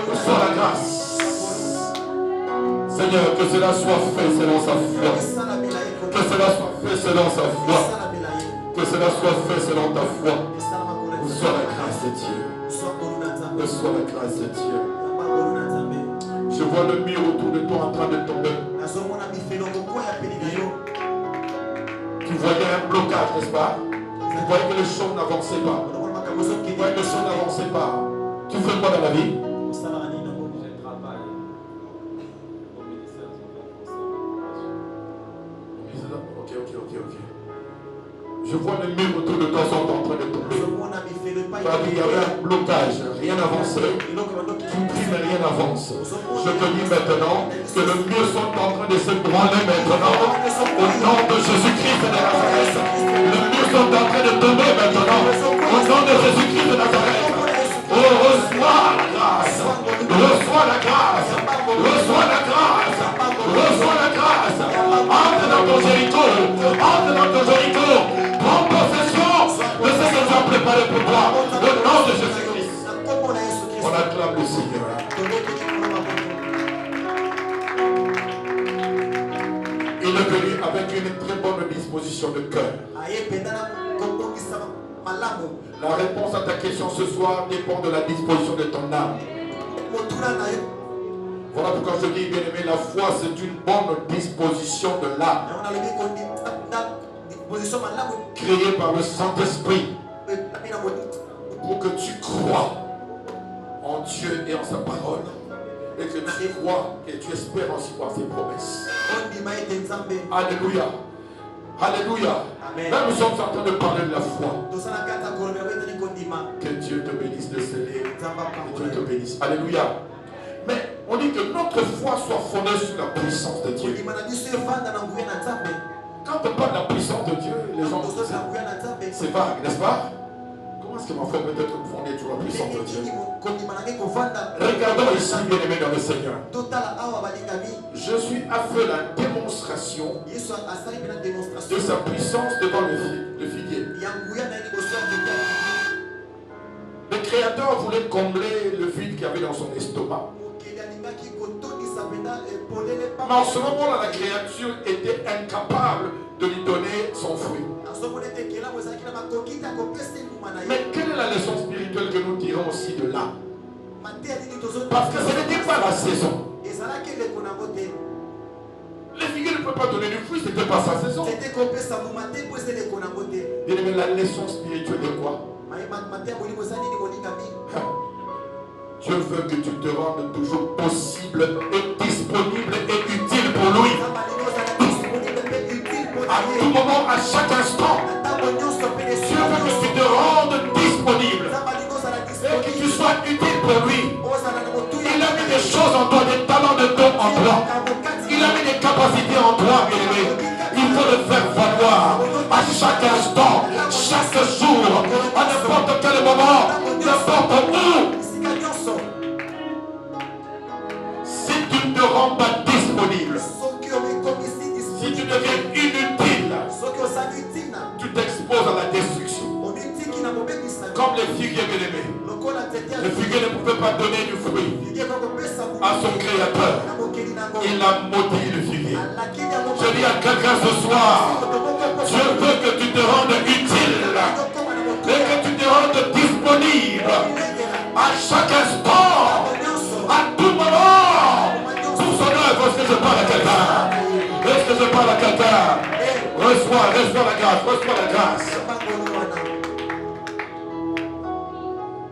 [SPEAKER 3] Reçois la grâce. Seigneur, que cela soit fait selon sa foi. Que cela soit fait selon sa foi. Que cela soit fait selon ta foi. Reçois la grâce de Dieu. Reçois la grâce de Dieu. Je vois le mur autour de toi en train de tomber. Tu voyais un blocage, n'est-ce pas? Tu voyais que les choses n'avançaient pas. Tu voyais que les choses n'avançaient pas. Tu fais quoi dans la vie? Ok. Je vois les murs autour de toi sont en train de tomber. Il y avait un blocage, rien n'avançait. Tu pries mais rien n'avance. Je te dis maintenant que les murs sont en train de se branler maintenant. Au nom de Jésus-Christ de Nazareth. Les murs sont en train de tomber maintenant. Au nom de Jésus-Christ de Nazareth. Oh, reçois la grâce. Reçois la grâce. Reçois la grâce. Reçois la grâce. Entre dans ton Jéricho. Entre dans ton Jéricho. Prends possession de ce que tu as préparé pour toi. Au nom de Jésus-Christ. On acclame le Seigneur. Il est venu avec une très bonne disposition de cœur. La réponse à ta question ce soir dépend de la disposition de ton âme. Voilà pourquoi je dis, bien aimé, la foi c'est une bonne disposition de l'âme. Créée par le Saint-Esprit. Pour que tu crois en Dieu et en sa parole. Et que tu crois et tu espères aussi voir ses promesses. Alléluia. Alléluia. Là nous sommes en train de parler de la foi. Que Dieu te bénisse de cela. Que Dieu te bénisse. Alléluia. Mais on dit que notre foi soit fondée sur la puissance de Dieu. Quand on parle de la puissance de Dieu, les gens disent c'est vague, n'est-ce pas? Comment est-ce que ma foi peut être fondée sur la puissance de Dieu? Regardons ici, bien aimé dans le Seigneur. Je suis à faire la démonstration de sa puissance devant le figuier. Le Créateur voulait combler le vide qu'il y avait dans son estomac. Mais en ce moment-là, la créature était incapable de lui donner son fruit. Mais quelle est la leçon spirituelle que nous tirons aussi de là? Parce que ce n'était pas la saison. Les figuiers ne peuvent pas donner du fruit, ce n'était pas sa saison. Bien aimé, la leçon spirituelle de quoi? Dieu veut que tu te rendes toujours possible et disponible et utile pour lui. À tout moment, à chaque instant. Dieu veut que tu te rendes disponible et que tu sois utile pour lui. Il a mis des choses en toi, des talents de don en toi. Il a mis des capacités en toi, bien aimé. Il faut le faire valoir à chaque instant, chaque jour, à n'importe quel moment, n'importe où. Si tu ne te rends pas disponible, si tu deviens inutile, tu t'exposes à la destruction. Comme les figuiers bien-aimés. Le figuier ne pouvait pas donner du fruit à son créateur. Il a maudit le figuier. Je dis à quelqu'un ce soir, Dieu veut que tu te rendes utile et que tu te rendes disponible à chaque instant. parle à quelqu'un. Reçois la grâce, reçois la grâce.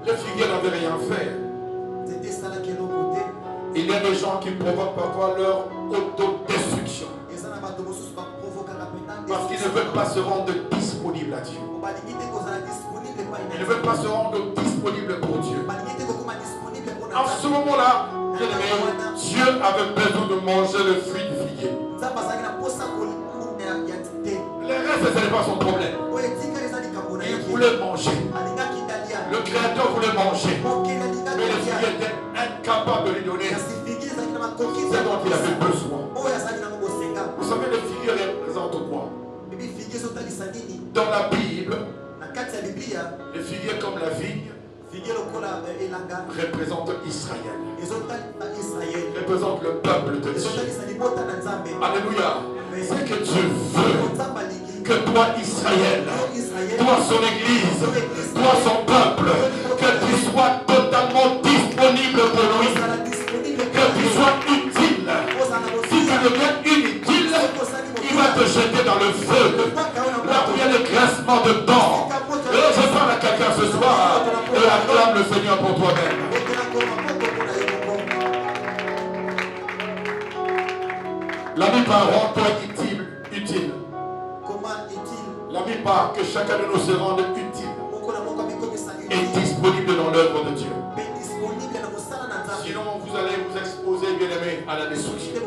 [SPEAKER 3] Les figuiers n'avaient rien fait. Il y a des gens qui provoquent parfois leur autodestruction. Parce qu'ils ne veulent pas se rendre disponibles à Dieu. Ils ne veulent pas se rendre disponibles pour Dieu. En ce moment-là, Dieu avait besoin de manger le fruit du figuier. Le reste, ce n'est pas son problème. Il voulait manger. Le Créateur voulait manger. Mais le figuier était incapable de lui donner ce dont il avait besoin. Vous savez, le figuier représente quoi? Dans la Bible, le figuier comme la vigne représente Israël. Représente le peuple de Dieu. Alléluia. C'est que Dieu veut que toi, Israël, toi, son église, toi, son peuple, que tu sois totalement disponible pour lui. Que tu sois utile. Si tu deviens inutile, il va te jeter dans le feu. Là où il y a le grincement de dents. Je parle à quelqu'un ce soir et acclame le Seigneur pour toi-même. La Bible rend-toi utile. La Bible que chacun de nous se rende utile et disponible dans l'œuvre de Dieu. Sinon, vous allez vous exposer, bien aimé, à la destruction.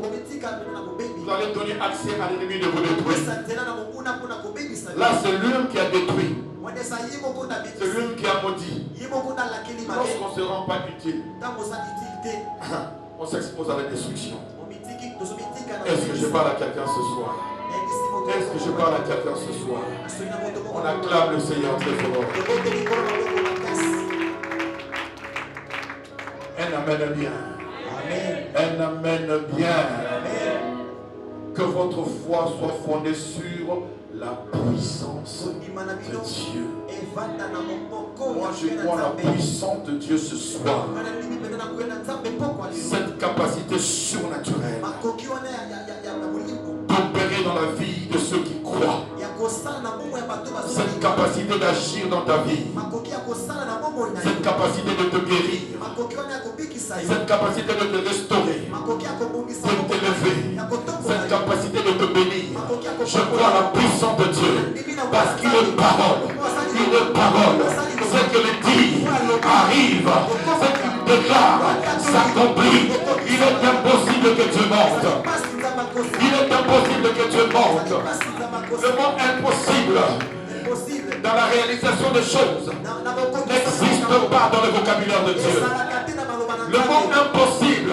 [SPEAKER 3] Vous allez donner accès à l'ennemi de vous détruire. Là, c'est l'homme qui a détruit. C'est l'homme qui a maudit. Lorsqu'on ne se rend pas utile, on s'expose à la destruction. Est-ce que je parle à quelqu'un ce soir? Est-ce que je parle à quelqu'un ce soir? On acclame le Seigneur très fort. Un amen bien. Un amen bien. Que votre foi soit fondée sur la puissance de Dieu. Moi, je crois la puissance de Dieu ce soir. Cette capacité surnaturelle d'opérer dans la vie de ceux qui croient. Cette capacité d'agir dans ta vie. Cette capacité de te guérir. Cette capacité de te restaurer. De t'élever. Cette capacité de te bénir. Je crois la puissance de Dieu. Parce qu'il est parole. Il est parole. Ce qu'il dit arrive. Ce qu'il déclare s'accomplit. Il est impossible que Dieu monte. Il est impossible que Dieu monte. Le mot impossible dans la réalisation des choses n'existe pas dans le vocabulaire de Dieu. Le mot impossible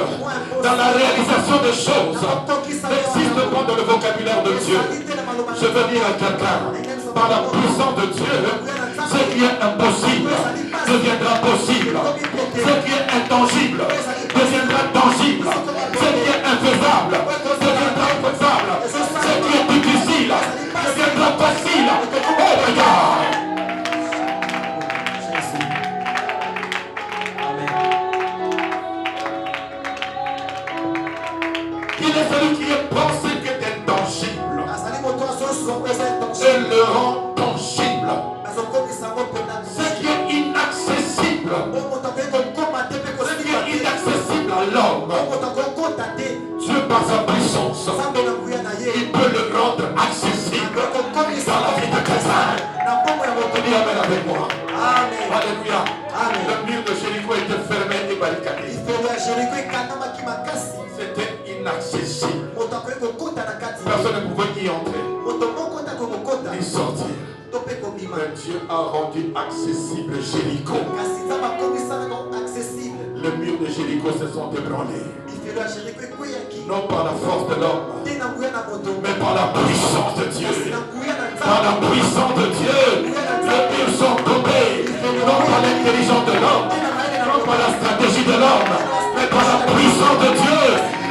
[SPEAKER 3] dans la réalisation des choses n'existe pas dans le vocabulaire de Dieu. Je veux dire à quelqu'un, par la puissance de Dieu, ce qui est impossible deviendra possible. Ce qui est intangible deviendra tangible. Ce qui est infaisable deviendra faisable. Ce qui est difficile deviendra facile. Oh my God! Qui est celui qui est pensé qui est intangible et le rend tangible. Ce qui est inaccessible, ce qui est inaccessible à l'homme, Dieu par sa puissance, il peut le rendre accessible dans la vie de quelqu'un. Dis amen avec moi. Alléluia. Le mur de Jéricho était fermé et barricadé. C'était inaccessible. Personne ne pouvait y entrer ni sortir. Mais Dieu a rendu accessible Jéricho. Le mur de Jéricho se sont ébranlés. Non par la force de l'homme, mais par la puissance de Dieu. Par la puissance de Dieu, les murs sont tombés. Non par l'intelligence de l'homme, non par la stratégie de l'homme, mais par la puissance de Dieu.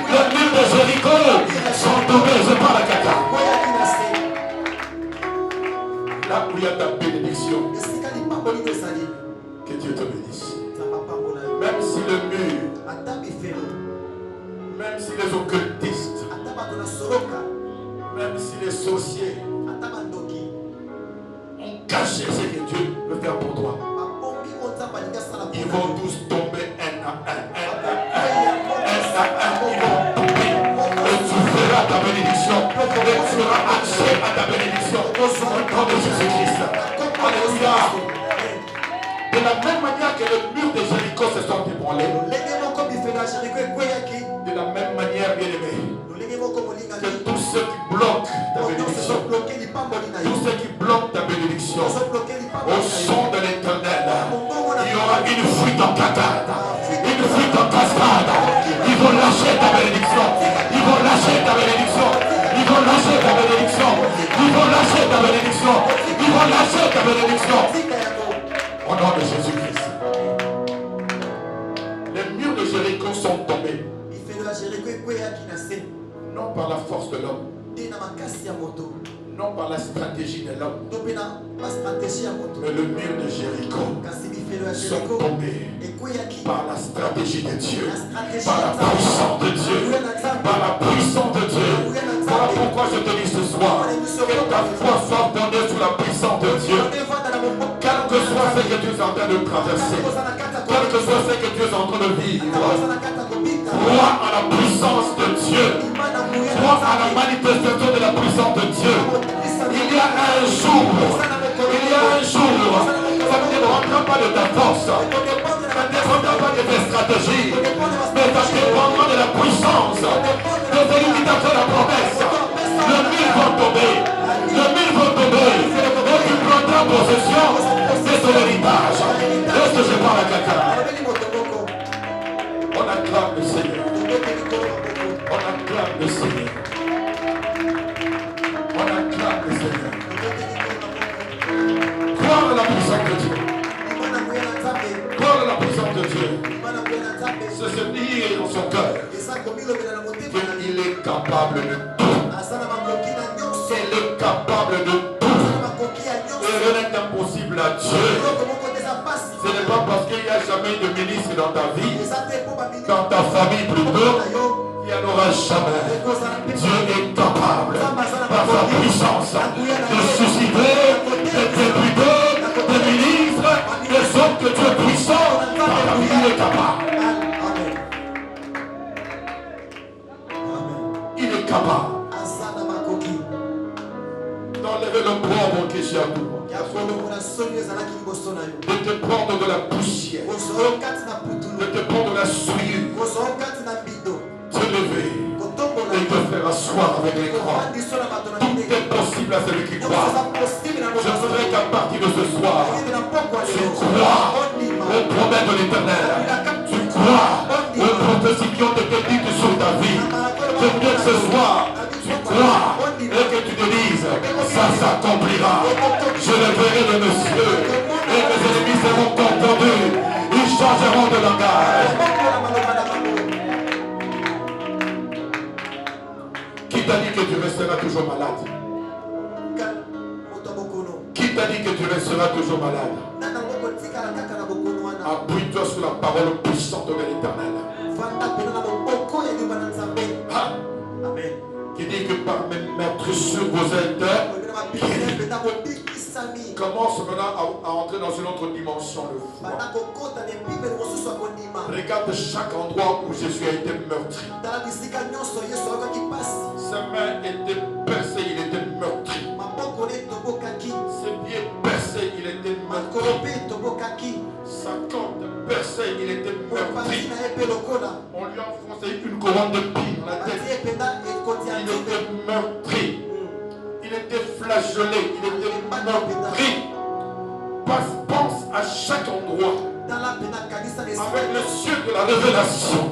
[SPEAKER 3] Les murs de Jéricho sont tombés. Je parle à quelqu'un. Là où il y a ta bénédiction, que Dieu te bénisse. Même si le mur, même si les occultistes
[SPEAKER 2] Même si les sorciers ont caché ce que Dieu veut faire pour toi, ils vont tous tomber un à un. Ils vont tomber. Et tu verras ta bénédiction. Et tu auras accès à ta bénédiction. Au nom de Jésus-Christ. Alléluia. De la même manière que le mur de Jéricho se sont ébranlés, de la même manière, bien aimé, que tous ceux qui bloquent ta bénédiction, tous ceux qui bloquent ta bénédiction, au son de l'Éternel, il y aura une fuite en cascade, une fuite en cascade. Ils vont lâcher ta bénédiction, ils vont lâcher ta bénédiction, ils vont lâcher ta bénédiction, ils vont lâcher ta bénédiction, ils vont lâcher ta bénédiction. Au nom de Jésus-Christ. Les murs de Jéricho sont tombés. Non par la force de l'homme, non par la stratégie de l'homme, mais le mur de Jéricho sont tombés par la stratégie de Dieu, par la puissance de Dieu, par la puissance de Dieu. Voilà pourquoi je te dis ce soir, que ta foi soit donnée sous la puissance de Dieu. Quel que soit ce que tu es en train de traverser, quel que soit ce que tu es en train de vivre, crois à la puissance de Dieu. Crois à la manifestation de la puissance de Dieu. Il y a un jour, ça ne dépendra pas de ta force, ça ne dépendra pas de tes stratégies, mais ça dépendra de la puissance de celui qui t'a fait la promesse. Le mur va tomber, et tu prendras possession de ton héritage. Est-ce que je parle à quelqu'un? On acclame le Seigneur. On acclame le Seigneur. On acclame le Seigneur. Croire à la puissance de Dieu. Croire à la puissance de Dieu. C'est se dire dans son cœur qu'il est capable de tout. Il est capable de tout. Et rien n'est impossible à Dieu. Ce n'est pas parce qu'il n'y a jamais de ministre dans ta vie, dans ta famille plutôt, il n'y en aura jamais. Dieu est capable, par sa puissance, de susciter des députés, des ministres, des hommes que Dieu est puissant, par la vie, il est capable. Il est capable d'enlever le pauvre qui est chez vous. De te prendre de la poussière, de te prendre de la souillure, te lever et te faire asseoir avec les croix. Tout est possible à celui qui croit. Je voudrais qu'à partir de ce soir, tu crois aux promesses de l'Éternel. Tu crois aux prophéties qui ont été dites sur ta vie. Je veux que ce soir, tu crois et que tu te dises, ça s'accomplira. Je le verrai de monsieur et mes ennemis seront confondus. Ils changeront de langage. Qui t'a dit que tu resteras toujours malade? Qui t'a dit que tu resteras toujours malade? Appuie-toi sur la parole puissante de l'Éternel. Amen. Qui dit que par mes meurtrissures vous êtes guéris. Commence maintenant à entrer dans une autre dimension de foi. Regarde chaque endroit où Jésus a été meurtri. Ses mains étaient percées, il était meurtri. Ses pieds percés, il était meurtri. Sa corde percée, il était meurtri. On lui a enfoncé une couronne de pire dans la tête. Il était meurtri. Il était flagellé, il était meurtri. Pense à chaque endroit avec le ciel de la révélation.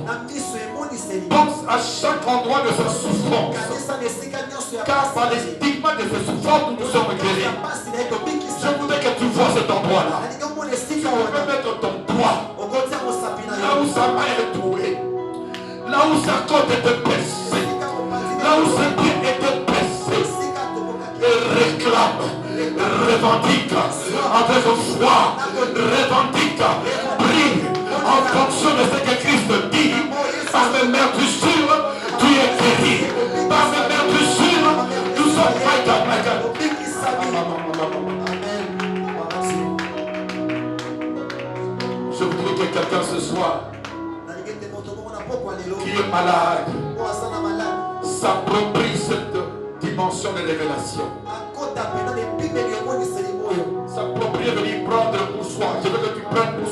[SPEAKER 2] Pense à chaque endroit de sa souffrance. Car par les stigmates de ses souffrances, nous sommes guéris. Je voudrais que tu vois cet endroit-là. Tu peux mettre ton doigt là où sa main est douée, là où sa côte était baissée, là où ses pieds étaient baissés. Et réclame, revendique avec foi, revendique, prie en fonction de ce que Christ dit. Par mes meurtrissures, tu es guéri. Par mes meurtrissures, nous sommes
[SPEAKER 3] dimension de révélation. S'approprier veut dire prendre pour soi. Je veux que tu prennes pour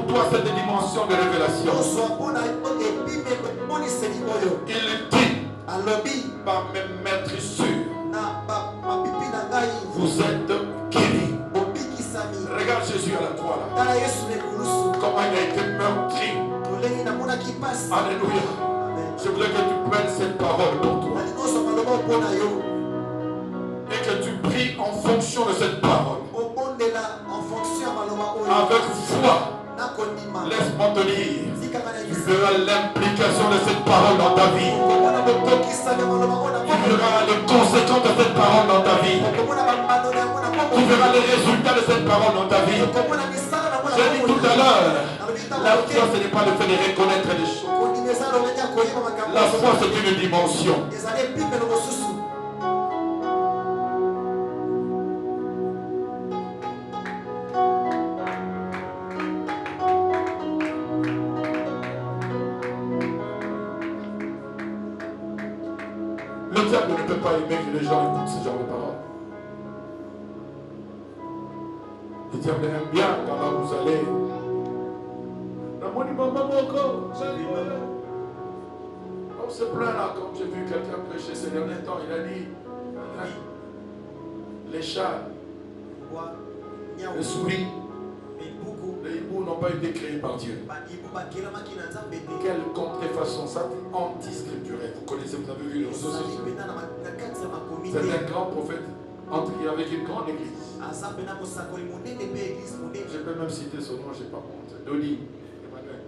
[SPEAKER 3] toi cette dimension de révélation. Il dit par mes maîtresses, vous êtes guéris. Regarde Jésus à la croix là. Comment il a été meurtri. Alléluia. Je voulais que tu prennes cette parole pour toi. Et que tu pries en fonction de cette parole. Avec foi. Laisse-moi te dire. Tu verras l'implication de cette parole dans ta vie. Tu verras les conséquences de cette parole dans ta vie. Tu verras les résultats de cette parole dans ta vie. J'ai dit tout à l'heure, la foi ce n'est pas le fait de reconnaître les choses. La foi c'est une dimension. Le diable ne peut pas aimer que les gens écoutent ce genre de paroles. Le diable aime bien quand là vous allez. On se plaint là, comme j'ai vu quelqu'un prêcher ces derniers temps, il a dit les chats, les souris, les hiboux n'ont pas été créés par Dieu. Quelle contrefaçon, ça anti-scripturel. Vous connaissez, vous avez vu les réseaux sociaux. C'est un grand prophète avec une grande église. Je peux même citer son nom, je n'ai pas honte. Dodi, Emmanuel.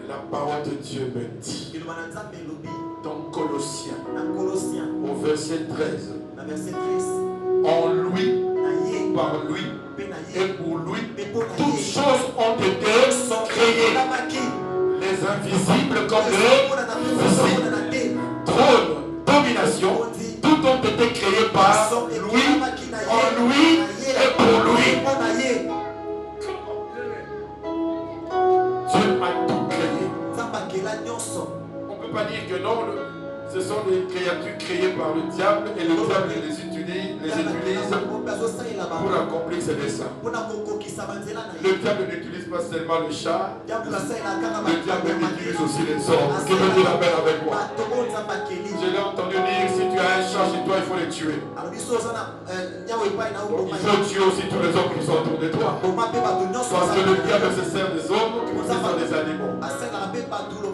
[SPEAKER 3] La parole de Dieu me dit dans Colossiens, au verset 13, en lui, par lui et pour lui, toutes choses ont été créées, les invisibles comme les visibles, trône, domination, tout ont été créés par lui, en lui et pour lui. Dieu a tout créé. On ne peut pas dire que non, ce sont des créatures créées par le diable et le diable les utilise pour accomplir ses desseins. Le diable n'utilise pas seulement le chat, le diable utilise aussi les hommes. Qui veut dire la peine avec moi? Je l'ai entendu dire, si tu as un chat chez toi, il faut les tuer. Donc, il faut tuer aussi tous les hommes qui sont autour de toi. Parce que le diable se sert des hommes pour se sert des animaux.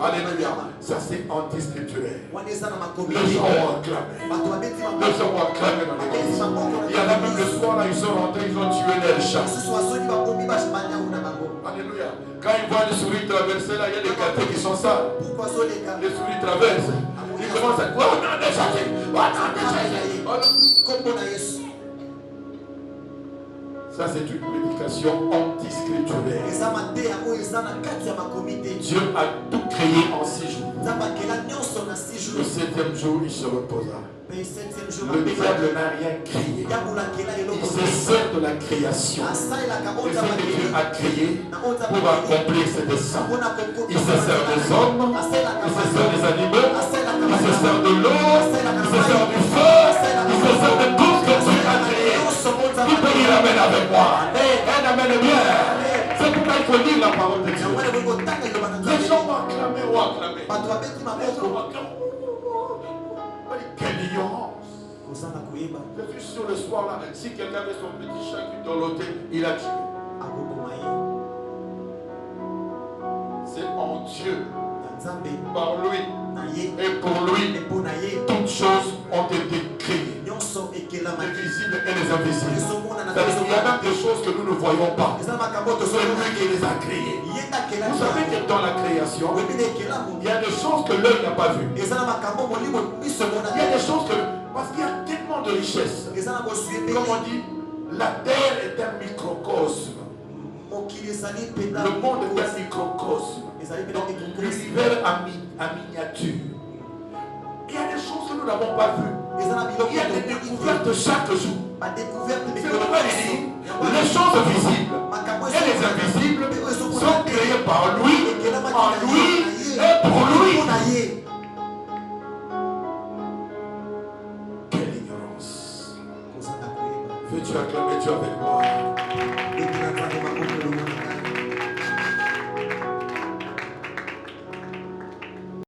[SPEAKER 3] Alléluia. Ça c'est anti-scripturaire. Les gens ont acclamé. Les gens ont acclamé dans l'église. Il y en a même le soir là, ils sont rentrés, ils ont tué les chats. Alléluia. Quand ils voient les souris traverser là, il y a des quartiers qui sont sales. Les souris traversent. Ils commencent à dire, oh non, des châtiers. Oh non, des châtiers. Ça c'est une prédication anti-scripturaire. Dieu a tout créé en 6 jours. Le 7e jour, il se reposa. Le diable n'a rien créé. Il se sert de la création. Et ce que Dieu a créé pour accomplir ses desseins. Il se sert des hommes, il se sert des animaux, il se sert de l'eau, il se sert du feu, il se sert de tout ce que Dieu a créé. Qui peut dire amen avec moi? Un amen bien. C'est pourquoi il faut lire la parole de Dieu. Les gens vont acclamer ou acclamer. Les gens vont acclamer. Quelle ignorance. Je suis sur le soir là. Si quelqu'un avait son petit chat qui dorlotait, il a tué. C'est en Dieu. Par lui et pour lui, toutes choses ont été créées. Les visibles et les invisibles. Il y a même des choses que nous ne voyons pas. C'est lui qui les a créées. Vous savez que dans la création, il y a des choses que l'œil n'a pas vues. Il y a des choses que... Parce qu'il y a tellement de richesses. Comme on dit, la terre est un microcosme. Le monde est un microcosme. L'univers en miniature. Il y a des choses que nous n'avons pas vues. Il y a des découvertes chaque jour. C'est pourquoi il dit, les choses visibles et les invisibles sont créées par lui, en lui et pour lui. tu acclames Dieu avec moi.